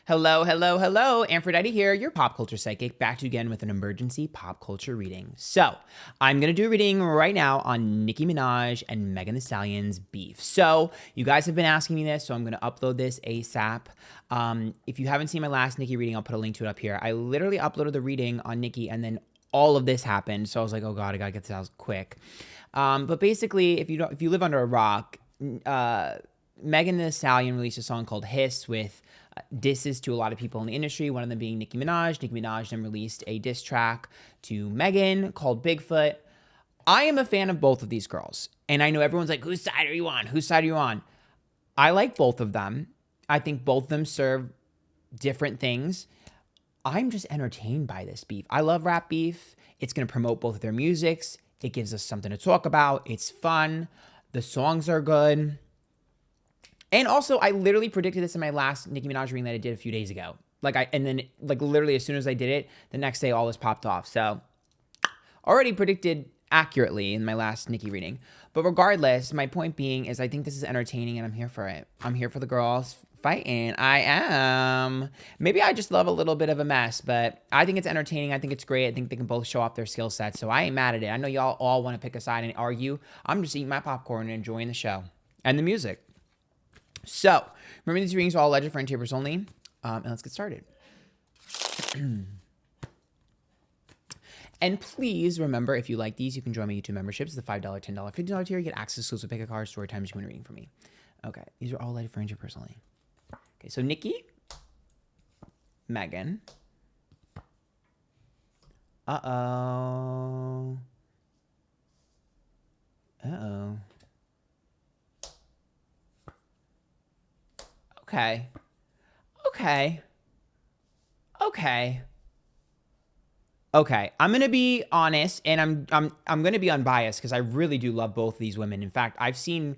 Hello, hello, hello. Antphrodite here, your pop culture psychic, back to you again with an emergency pop culture reading. So, I'm going to do a reading right now on Nicki Minaj and Megan Thee Stallion's beef. So, you guys have been asking me this, so I'm going to upload this ASAP. If you haven't seen my last Nicki reading, I'll put a link to it up here. I literally uploaded the reading on Nicki and then all of this happened. So I was like, oh God, I got to get this out quick. But basically, if you live under a rock, Megan Thee Stallion released a song called Hiss with disses to a lot of people in the industry, one of them being Nicki Minaj. Nicki Minaj then released a diss track to Megan called Bigfoot. I am a fan of both of these girls. And I know everyone's like, whose side are you on? Whose side are you on? I like both of them. I think both of them serve different things. I'm just entertained by this beef. I love rap beef. It's going to promote both of their musics. It gives us something to talk about. It's fun. The songs are good. And also, I literally predicted this in my last Nicki Minaj reading that I did a few days ago. Literally as soon as I did it, the next day all this popped off. So, already predicted accurately in my last Nicki reading. But regardless, my point being is I think this is entertaining and I'm here for it. I'm here for the girls fighting. I am. Maybe I just love a little bit of a mess, but I think it's entertaining. I think it's great. I think they can both show off their skill sets. So I ain't mad at it. I know y'all all want to pick a side and argue. I'm just eating my popcorn and enjoying the show and the music. So, remember these readings are all alleged friend tapers only. And let's get started. And please remember, if you like these, you can join my YouTube memberships. The $5, $10, $15 tier. You get access to exclusive pick a card, story times, you can win a reading from me. Okay, these are all alleged friend tapers only. Okay, so Nicki, Megan. Uh-oh. Uh-oh. Okay. I'm gonna be honest, and I'm gonna be unbiased because I really do love both of these women. In fact, I saw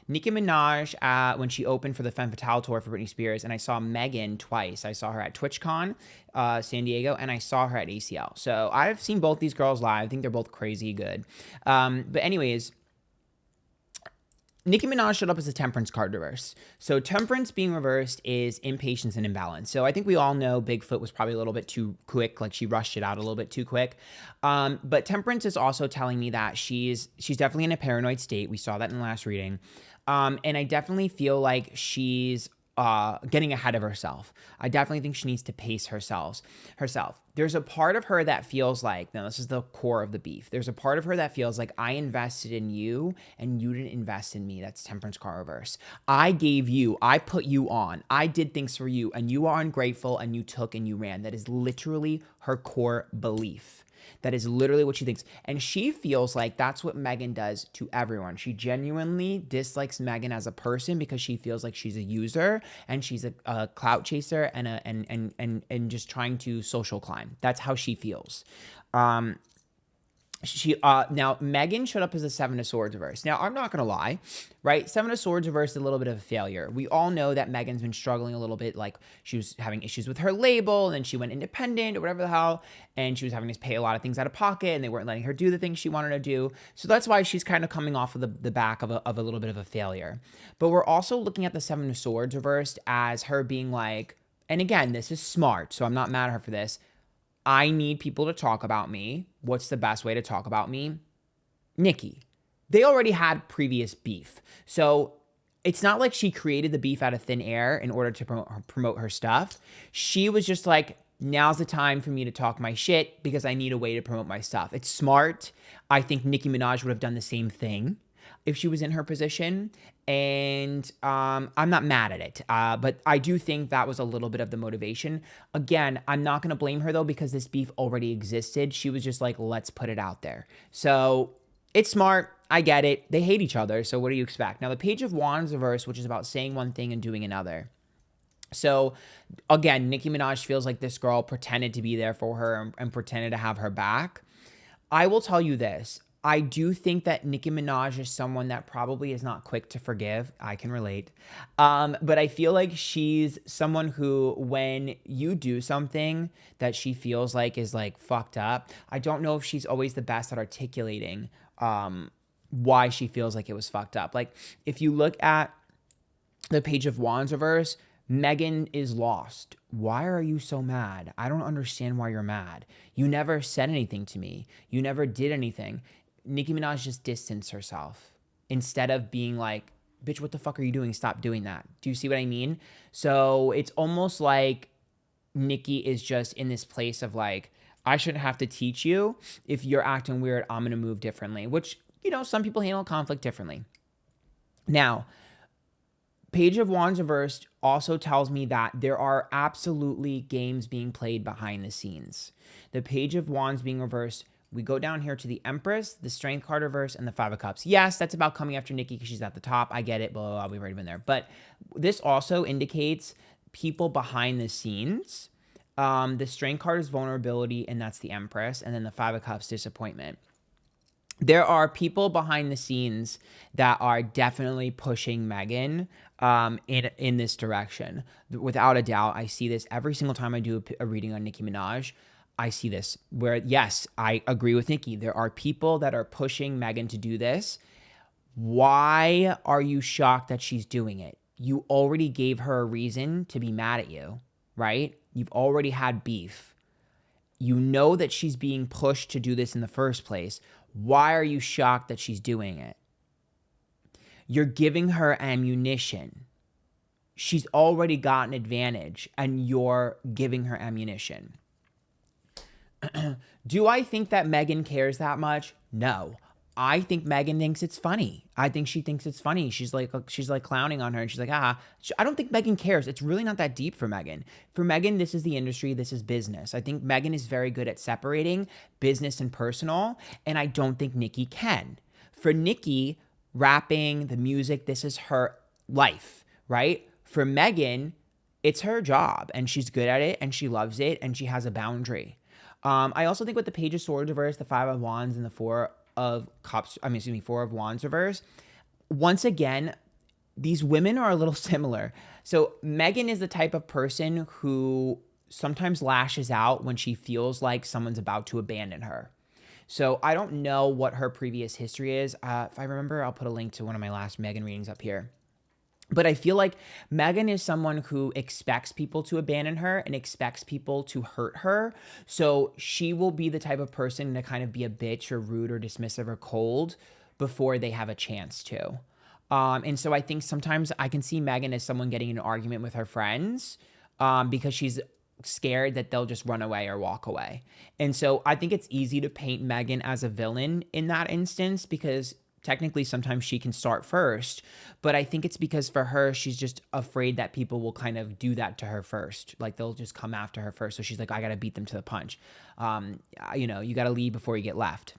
Nicki Minaj when she opened for the Femme Fatale tour for Britney Spears, and I saw Megan twice. I saw her at TwitchCon, San Diego, and I saw her at ACL. So I've seen both these girls live. I think they're both crazy good. But anyways, Nicki Minaj showed up as a temperance card reverse. So temperance being reversed is impatience and imbalance. So I think we all know Bigfoot was probably a little bit too quick, like she rushed it out a little bit too quick. But temperance is also telling me that she's definitely in a paranoid state. We saw that in the last reading. And I definitely feel like she's getting ahead of herself. I definitely think she needs to pace herself. There's a part of her that feels like, now this is the core of the beef. There's a part of her that feels like I invested in you and you didn't invest in me. That's temperance card reverse. I gave you, I put you on, I did things for you and you are ungrateful and you took and you ran. That is literally her core belief. That is literally what she thinks. And she feels like that's what Megan does to everyone. She genuinely dislikes Megan as a person because she feels like she's a user and she's a clout chaser and just trying to social climb. That's how she feels. Now Megan showed up as a Seven of Swords reverse. Now I'm not gonna lie, right? Seven of Swords reverse is a little bit of a failure. We all know that Megan's been struggling a little bit, like she was having issues with her label, and then she went independent or whatever the hell, and she was having to pay a lot of things out of pocket, and they weren't letting her do the things she wanted to do. So that's why she's kind of coming off of the back of a little bit of a failure. But we're also looking at the Seven of Swords reversed as her being like, and again, this is smart, so I'm not mad at her for this. I need people to talk about me. What's the best way to talk about me? Nicki. They already had previous beef. So it's not like she created the beef out of thin air in order to promote her stuff. She was just like, now's the time for me to talk my shit because I need a way to promote my stuff. It's smart. I think Nicki Minaj would have done the same thing if she was in her position. And I'm not mad at it. But I do think that was a little bit of the motivation. Again, I'm not going to blame her, though, because this beef already existed. She was just like, let's put it out there. So it's smart. I get it. They hate each other. So what do you expect? Now, the Page of Wands reverse, which is about saying one thing and doing another. So again, Nicki Minaj feels like this girl pretended to be there for her and pretended to have her back. I will tell you this. I do think that Nicki Minaj is someone that probably is not quick to forgive. I can relate. But I feel like she's someone who, when you do something that she feels like is like fucked up, I don't know if she's always the best at articulating why she feels like it was fucked up. Like if you look at the Page of Wands reverse, Megan is lost. Why are you so mad? I don't understand why you're mad. You never said anything to me. You never did anything. Nicki Minaj just distanced herself instead of being like, bitch, what the fuck are you doing? Stop doing that. Do you see what I mean? So it's almost like Nicki is just in this place of like, I shouldn't have to teach you. If you're acting weird, I'm going to move differently, which, you know, some people handle conflict differently. Now, Page of Wands reversed also tells me that there are absolutely games being played behind the scenes. The Page of Wands being reversed, we go down here to the Empress, the Strength card reverse, and the Five of Cups. Yes, that's about coming after Nicki because she's at the top. I get it, blah, blah, blah. We've already been there. But this also indicates people behind the scenes. The Strength card is vulnerability, and that's the Empress. And then the Five of Cups, disappointment. There are people behind the scenes that are definitely pushing Megan in this direction. Without a doubt, I see this every single time I do a reading on Nicki Minaj. I see this where, yes, I agree with Nicki. There are people that are pushing Megan to do this. Why are you shocked that she's doing it? You already gave her a reason to be mad at you, right? You've already had beef. You know that she's being pushed to do this in the first place. Why are you shocked that she's doing it? You're giving her ammunition. She's already got an advantage, and you're giving her ammunition. Do I think that Megan cares that much? No. I think Megan thinks it's funny. I think she thinks it's funny. She's like clowning on her, and she's like, I don't think Megan cares. It's really not that deep for Megan. For Megan, this is the industry. This is business. I think Megan is very good at separating business and personal, and I don't think Nicki can. For Nicki, rapping, the music, this is her life, right? For Megan, it's her job, and she's good at it, and she loves it, and she has a boundary. I also think with the Page of Swords reverse, the Five of Wands, and the Four of Wands reverse, once again, these women are a little similar. So Megan is the type of person who sometimes lashes out when she feels like someone's about to abandon her. So I don't know what her previous history is. If I remember, I'll put a link to one of my last Megan readings up here. But I feel like Megan is someone who expects people to abandon her and expects people to hurt her. So she will be the type of person to kind of be a bitch or rude or dismissive or cold before they have a chance to. And so I think sometimes I can see Megan as someone getting in an argument with her friends because she's scared that they'll just run away or walk away. And so I think it's easy to paint Megan as a villain in that instance because technically sometimes she can start first, but I think it's because for her, she's just afraid that people will kind of do that to her first. Like they'll just come after her first. So she's like, I got to beat them to the punch. You got to lead before you get left.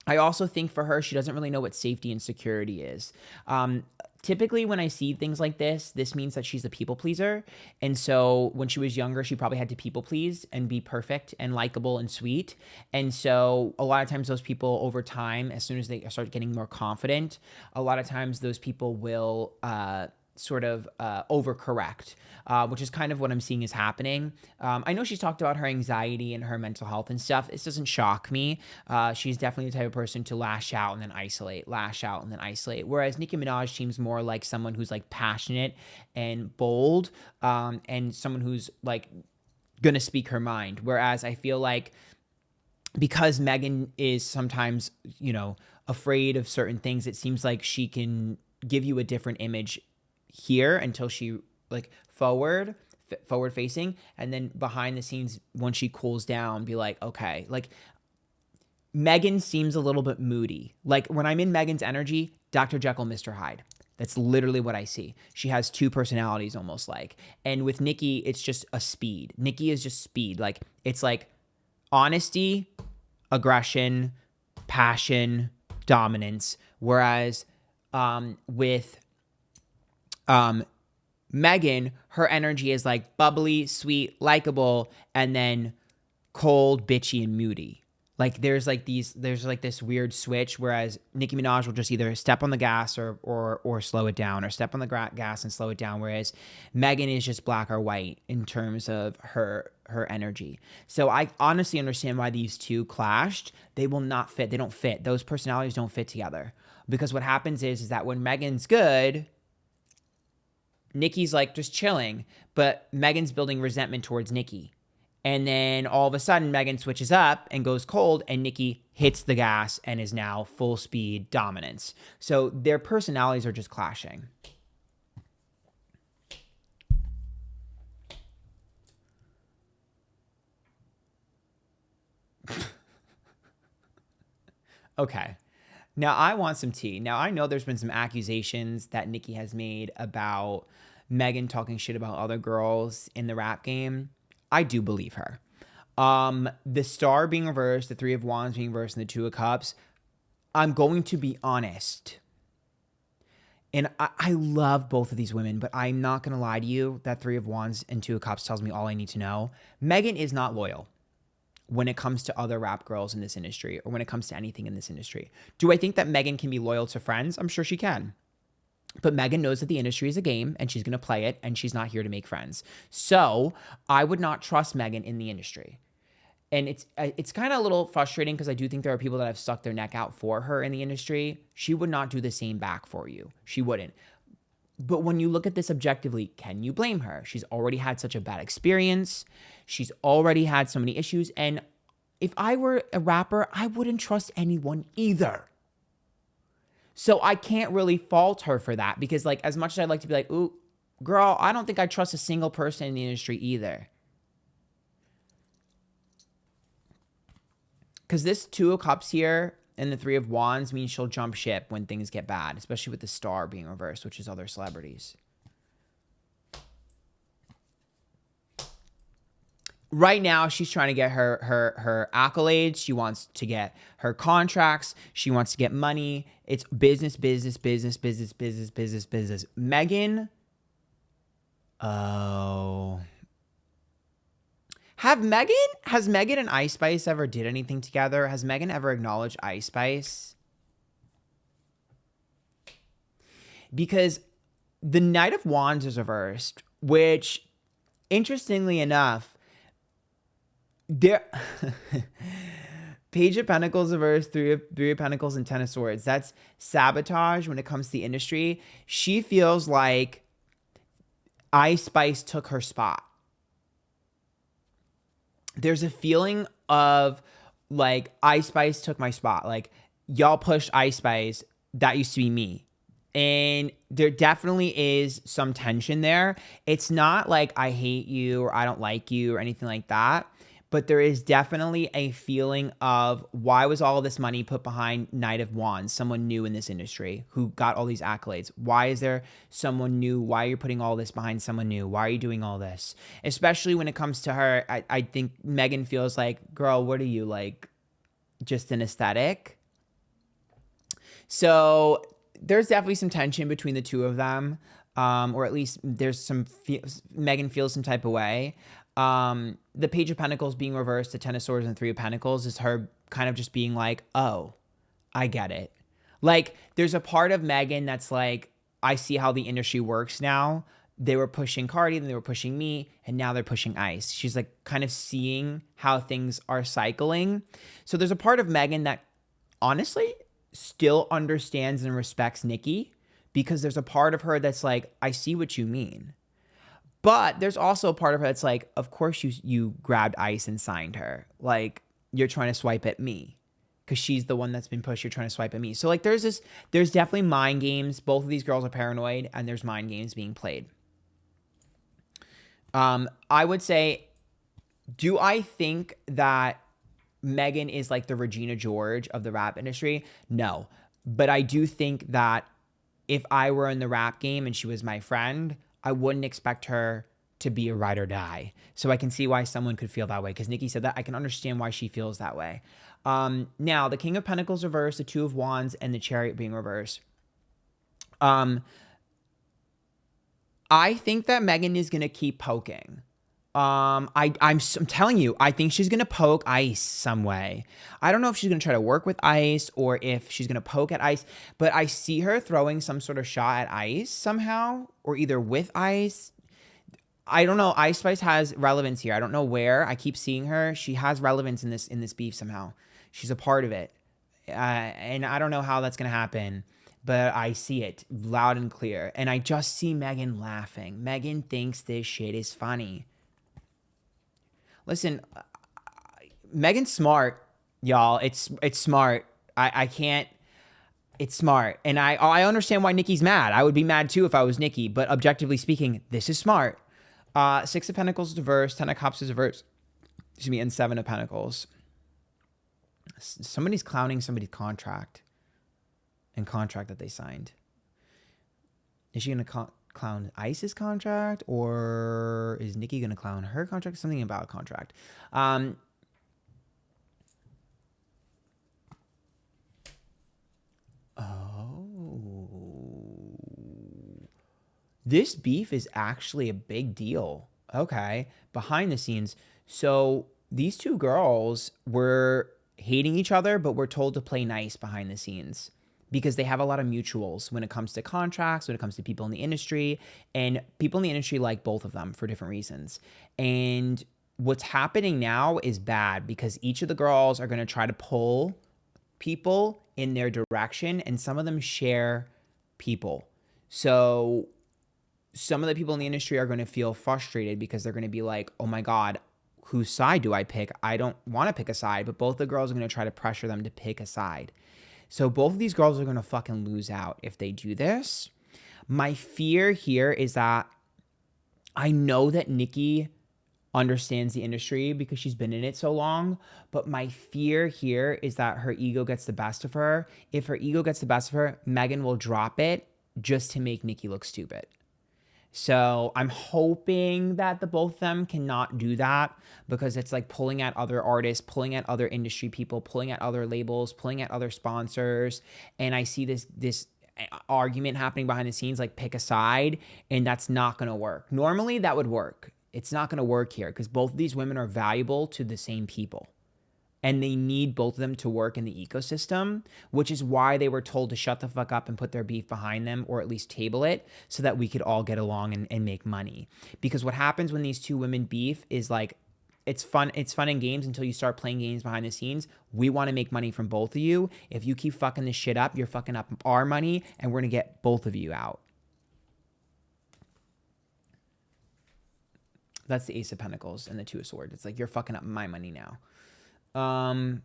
I also think for her, she doesn't really know what safety and security is. Typically when I see things like this means that she's a people pleaser. And so when she was younger, she probably had to people please and be perfect and likable and sweet. And so a lot of times those people over time, as soon as they start getting more confident, a lot of times those people will overcorrect, which is kind of what I'm seeing is happening. I know she's talked about her anxiety and her mental health and stuff. This doesn't shock me. She's definitely the type of person to lash out and then isolate, lash out and then isolate. Whereas Nicki Minaj seems more like someone who's like passionate and bold, and someone who's like gonna speak her mind. Whereas I feel like because Megan is sometimes, afraid of certain things, it seems like she can give you a different image here until she forward facing, and then behind the scenes when she cools down be like, okay, like Megan seems a little bit moody. Like when I'm in Megan's energy, Dr. Jekyll, Mr. Hyde. That's literally what I see. She has two personalities almost like. And with Nicki, it's just a speed. Nicki is just speed. Like it's like honesty, aggression, passion, dominance. Whereas with Megan, her energy is like bubbly, sweet, likable, and then cold, bitchy, and moody. Like there's this weird switch, whereas Nicki Minaj will just either step on the gas or slow it down, or step on the gas and slow it down, whereas Megan is just black or white in terms of her energy. So I honestly understand why these two clashed. They will not fit. They don't fit. Those personalities don't fit together. Because what happens is that when Megan's good, Nicki's like just chilling, but Megan's building resentment towards Nicki. And then all of a sudden, Megan switches up and goes cold, and Nicki hits the gas and is now full speed dominance. So their personalities are just clashing. Okay. Now I want some tea. Now I know there's been some accusations that Nicki has made about Megan talking shit about other girls in the rap game. I do believe her. The star being reversed, the Three of Wands being reversed, and the Two of Cups. I'm going to be honest. And I love both of these women, but I'm not going to lie to you. That Three of Wands and Two of Cups tells me all I need to know. Megan is not loyal when it comes to other rap girls in this industry, or when it comes to anything in this industry. Do I think that Megan can be loyal to friends? I'm sure she can. But Megan knows that the industry is a game, and she's going to play it, and she's not here to make friends. So I would not trust Megan in the industry. And it's kind of a little frustrating, because I do think there are people that have stuck their neck out for her in the industry. She would not do the same back for you. She wouldn't. But when you look at this objectively, can you blame her? She's already had such a bad experience. She's already had so many issues. And if I were a rapper, I wouldn't trust anyone either. So I can't really fault her for that, because like, as much as I'd like to be like, ooh, girl, I don't think I trust a single person in the industry either. Because this Two of Cups here and the Three of Wands means she'll jump ship when things get bad, especially with the star being reversed, which is other celebrities. Right now, she's trying to get her accolades. She wants to get her contracts. She wants to get money. It's business, business, business, business, business, business, business. Megan, oh. Has Megan and Ice Spice ever did anything together? Has Megan ever acknowledged Ice Spice? Because the Knight of Wands is reversed, which, interestingly enough, there Page of Pentacles reversed, Three of Pentacles, and Ten of Swords. That's sabotage when it comes to the industry. She feels like Ice Spice took her spot. There's a feeling of like, Ice Spice took my spot. Like, y'all pushed Ice Spice. That used to be me. And there definitely is some tension there. It's not like I hate you or I don't like you or anything like that. But there is definitely a feeling of, why was all this money put behind Knight of Wands, someone new in this industry who got all these accolades? Why is there someone new? Why are you putting all this behind someone new? Why are you doing all this? Especially when it comes to her, I think Megan feels like, girl, what are you, like, just an aesthetic? So there's definitely some tension between the two of them, or at least there's some, Megan feels some type of way. The Page of Pentacles being reversed, the Ten of Swords and Three of Pentacles is her kind of just being like, oh, I get it. Like, there's a part of Megan that's like, I see how the industry works now. They were pushing Cardi, then they were pushing me, and now they're pushing Ice. She's like kind of seeing how things are cycling. So there's a part of Megan that honestly still understands and respects Nicki, because there's a part of her that's like, I see what you mean. But there's also a part of her that's like, of course you grabbed Ice and signed her. Like, you're trying to swipe at me because she's the one that's been pushed. You're trying to swipe at me. So like, there's definitely mind games. Both of these girls are paranoid, and there's mind games being played. I would say, do I think that Megan is like the Regina George of the rap industry? No. But I do think that if I were in the rap game and she was my friend, I wouldn't expect her to be a ride or die. So I can see why someone could feel that way, because Nicki said that. I can understand why she feels that way. Now, the King of Pentacles reversed, the Two of Wands, and the Chariot being reversed. I think that Megan is going to keep poking. I'm telling you, I think she's going to poke Ice some way. I don't know if she's going to try to work with Ice or if she's going to poke at Ice, but I see her throwing some sort of shot at Ice somehow, or either with Ice. I don't know. Ice Spice has relevance here. I don't know where. I keep seeing her. She has relevance in this beef somehow. She's a part of it. And I don't know how that's going to happen. but I see it loud and clear. And I just see Megan laughing. Megan thinks this shit is funny. Listen, Megan's smart, y'all. It's smart. I can't. It's smart. And I understand why Nicki's mad. I would be mad too if I was Nicki. But objectively speaking, this is smart. Six of Pentacles is diverse. Ten of Cups is diverse. Excuse me. And Seven of Pentacles. Somebody's clowning somebody's contract that they signed. Is she going to clown Ice's contract, or is Nicki going to clown her contract? Something about a contract. This beef is actually a big deal. Okay. Behind the scenes. So these two girls were hating each other, but were told to play nice behind the scenes because they have a lot of mutuals when it comes to contracts, when it comes to people in the industry, and people in the industry like both of them for different reasons. And what's happening now is bad because each of the girls are going to try to pull people in their direction, and some of them share people. So some of the people in the industry are going to feel frustrated because they're going to be like, oh my God, whose side do I pick? I don't want to pick a side, but both the girls are going to try to pressure them to pick a side. So both of these girls are going to fucking lose out if they do this. My fear here is that I know that Nicki understands the industry because she's been in it so long, but my fear here is that her ego gets the best of her. If her ego gets the best of her, Megan will drop it just to make Nicki look stupid. So I'm hoping that the both of them cannot do that, because it's like pulling at other artists, pulling at other industry people, pulling at other labels, pulling at other sponsors. And I see this argument happening behind the scenes, like pick a side, and that's not going to work. Normally that would work. It's not going to work here because both of these women are valuable to the same people. And they need both of them to work in the ecosystem, which is why they were told to shut the fuck up and put their beef behind them, or at least table it, so that we could all get along and make money. Because what happens when these two women beef is like, it's fun and games until you start playing games behind the scenes. We want to make money from both of you. If you keep fucking this shit up, you're fucking up our money, and we're going to get both of you out. That's the Ace of Pentacles and the Two of Swords. It's like, you're fucking up my money now. I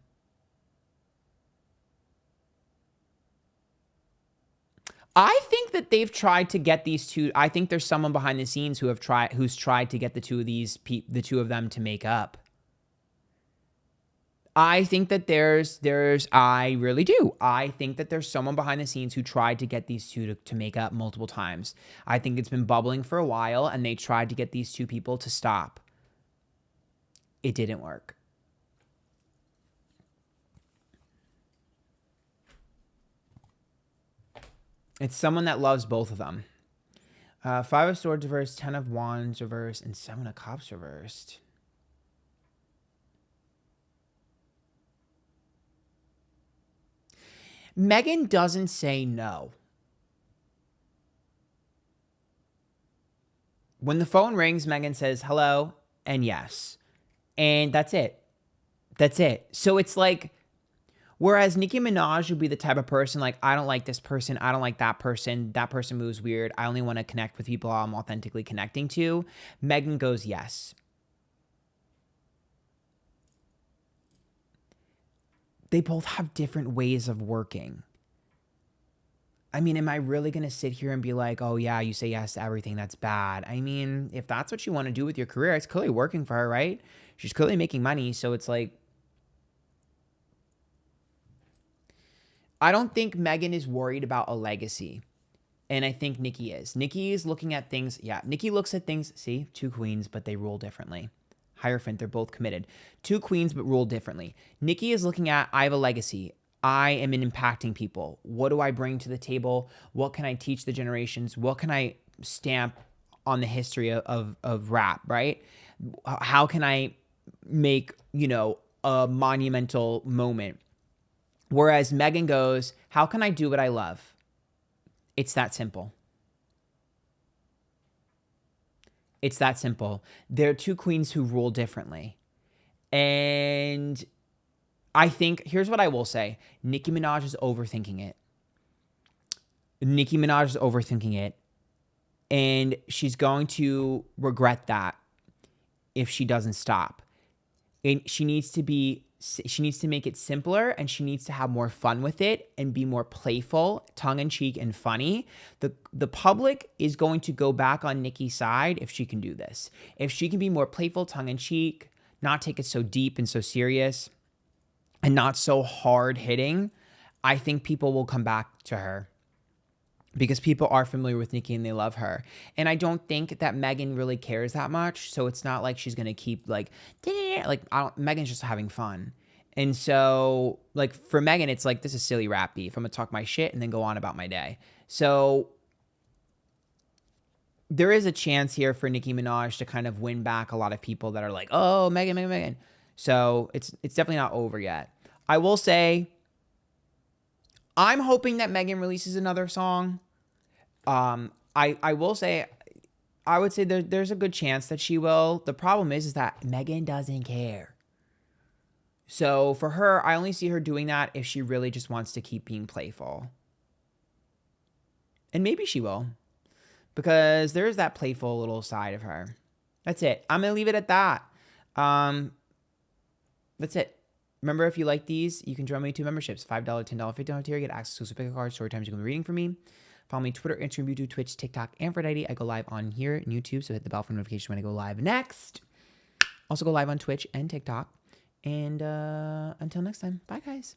think that they've tried to get these two. I think there's someone behind the scenes who's tried to get the two of them to make up. I think that I really do. I think that there's someone behind the scenes who tried to get these two to make up multiple times. I think it's been bubbling for a while, and they tried to get these two people to stop. It didn't work. It's someone that loves both of them. Five of Swords reversed, 10 of Wands reversed, and 7 of Cups reversed. Megan doesn't say no. When the phone rings, Megan says hello and yes. And that's it. That's it. So it's like, whereas Nicki Minaj would be the type of person like, I don't like this person, I don't like that person moves weird, I only want to connect with people I'm authentically connecting to. Megan goes yes. They both have different ways of working. I mean, am I really going to sit here and be like, oh yeah, you say yes to everything, that's bad? I mean, if that's what you want to do with your career, it's clearly working for her, right? She's clearly making money, so it's like, I don't think Megan is worried about a legacy. And I think Nicki is. Nicki is looking at things. Yeah, Nicki looks at things. See, two queens, but they rule differently. Hierophant, they're both committed. Two queens, but rule differently. Nicki is looking at, I have a legacy. I am impacting people. What do I bring to the table? What can I teach the generations? What can I stamp on the history of rap, right? How can I make, a monumental moment? Whereas Megan goes, how can I do what I love? It's that simple. It's that simple. They're two queens who rule differently. And I think, here's what I will say. Nicki Minaj is overthinking it. Nicki Minaj is overthinking it, and she's going to regret that if she doesn't stop. And she needs to make it simpler, and she needs to have more fun with it and be more playful, tongue-in-cheek, and funny. The public is going to go back on Nicki's side if she can do this. If she can be more playful, tongue-in-cheek, not take it so deep and so serious, and not so hard-hitting, I think people will come back to her. Because people are familiar with Nicki and they love her. And I don't think that Megan really cares that much. So it's not like she's going to keep Megan's just having fun. And so like for Megan, it's like, this is silly rap beef. I'm going to talk my shit and then go on about my day. So there is a chance here for Nicki Minaj to kind of win back a lot of people that are like, oh, Megan. So it's definitely not over yet. I will say, I'm hoping that Megan releases another song. I will say, I would say there's a good chance that she will. The problem is that Megan doesn't care. So for her, I only see her doing that if she really just wants to keep being playful. And maybe she will, because there's that playful little side of her. That's it. I'm going to leave it at that. That's it. Remember, if you like these, you can join my 2 memberships, $5, $10, $50 tier. Get access to pick a card, story times you can be reading from me. Follow me Twitter, Instagram, YouTube, Twitch, TikTok, Antphrodite. I go live on here and YouTube, so hit the bell for notification when I go live next. Also go live on Twitch and TikTok. And until next time, bye guys.